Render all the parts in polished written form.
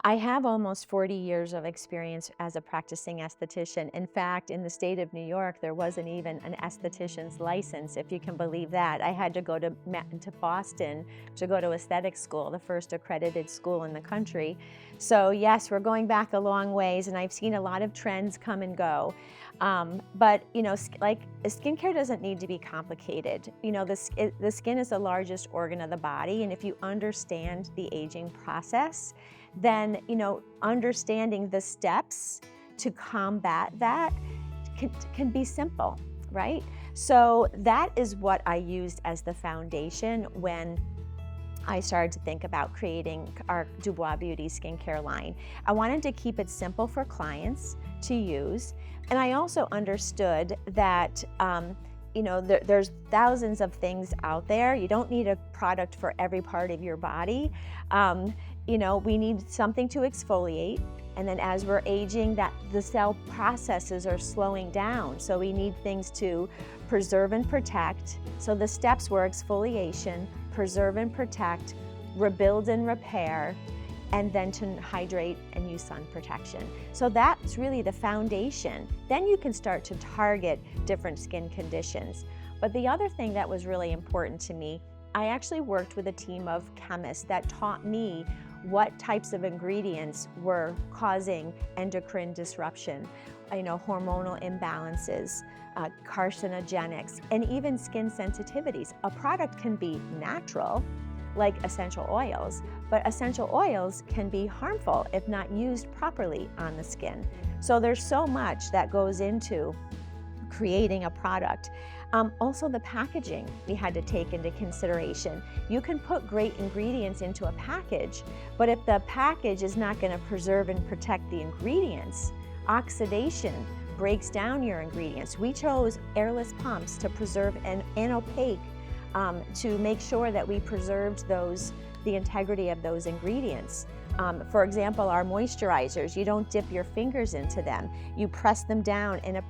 I have almost 40 years of experience as a practicing esthetician. In fact, in the state of New York, there wasn't even an esthetician's license, if you can believe that. I had to go to Boston to go to aesthetic school, the first accredited school in the country. So yes, we're going back a long ways, and I've seen a lot of trends come and go. But you know, like skincare doesn't need to be complicated. You know, the skin is the largest organ of the body, and if you understand the aging process, then, you know, understanding the steps to combat that can be simple, right? So that is what I used as the foundation when I started to think about creating our Dubois Beauty skincare line. I wanted to keep it simple for clients to use, and I also understood that you know, there's thousands of things out there. You don't need a product for every part of your body. You know, we need something to exfoliate, and then as we're aging, that the cell processes are slowing down. So we need things to preserve and protect. So the steps were exfoliation, preserve and protect, rebuild and repair, and then to hydrate and use sun protection. So that's really the foundation. Then you can start to target different skin conditions. But the other thing that was really important to me, I actually worked with a team of chemists that taught me what types of ingredients were causing endocrine disruption, you know, hormonal imbalances, carcinogenics, and even skin sensitivities. A product can be natural, like essential oils, but essential oils can be harmful if not used properly on the skin. So there's so much that goes into creating a product. Also the packaging we had to take into consideration. You can put great ingredients into a package, but if the package is not going to preserve and protect the ingredients, oxidation breaks down your ingredients. We chose airless pumps to preserve and opaque to make sure that we preserved the integrity of those ingredients. For example, our moisturizers, you don't dip your fingers into them. You press them down and a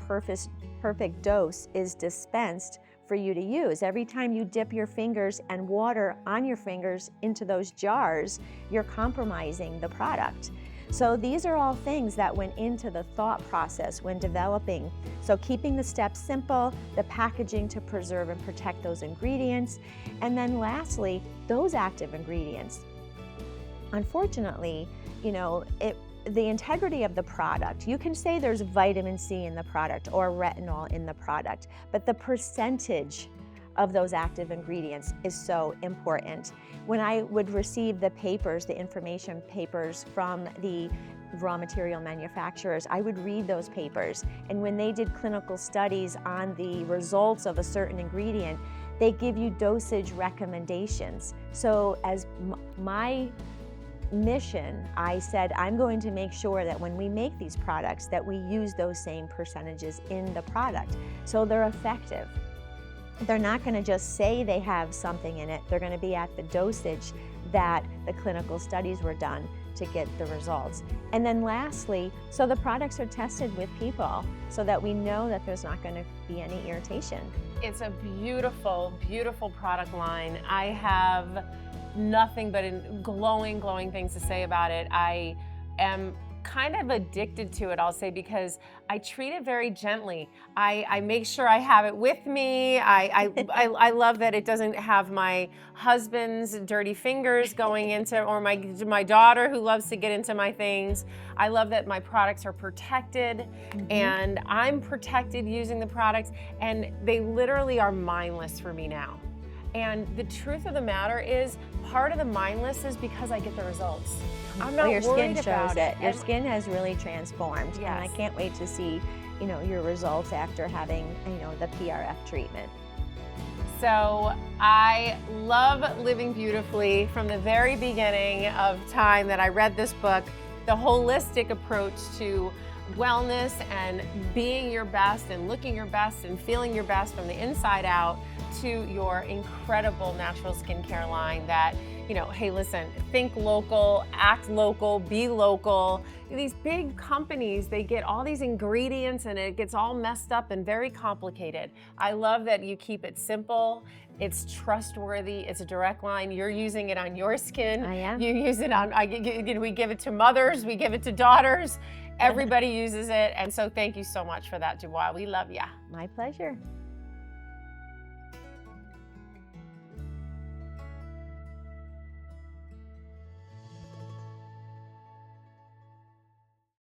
perfect dose is dispensed for you to use. Every time you dip your fingers and water on your fingers into those jars, you're compromising the product. So these are all things that went into the thought process when developing. So keeping the steps simple, the packaging to preserve and protect those ingredients, and then lastly, those active ingredients. Unfortunately, you know, the integrity of the product, you can say there's vitamin C in the product or retinol in the product, but the percentage of those active ingredients is so important. When I would receive the papers, the information papers from the raw material manufacturers, I would read those papers, and when they did clinical studies on the results of a certain ingredient, they give you dosage recommendations. So as my mission, I said, I'm going to make sure that when we make these products that we use those same percentages in the product so they're effective. They're not going to just say they have something in it. They're going to be at the dosage that the clinical studies were done to get the results. And then lastly, so the products are tested with people so that we know that there's not going to be any irritation. It's a beautiful, beautiful product line. I have nothing but glowing things to say about it. I am kind of addicted to it, I'll say, because I treat it very gently. I make sure I have it with me. I love that it doesn't have my husband's dirty fingers going into, or my daughter who loves to get into my things. I love that my products are protected, and I'm protected using the products, and they literally are mindless for me now. And the truth of the matter is, part of the mindless is because I get the results. I'm not your worried skin shows about it. Your skin has really transformed, Yes. and I can't wait to see, you know, your results after having, you know, the PRF treatment. So I love living beautifully from the very beginning of time that I read this book. The holistic approach to wellness and being your best and looking your best and feeling your best from the inside out to your incredible natural skincare line that, you know, hey, listen, think local, act local, be local. These big companies, they get all these ingredients and it gets all messed up and very complicated. I love that you keep it simple. It's trustworthy. It's a direct line. You're using it on your skin. I am. You use it on, we give it to mothers, we give it to daughters. Everybody uses it. And so thank you so much for that, Dubois. We love ya. My pleasure.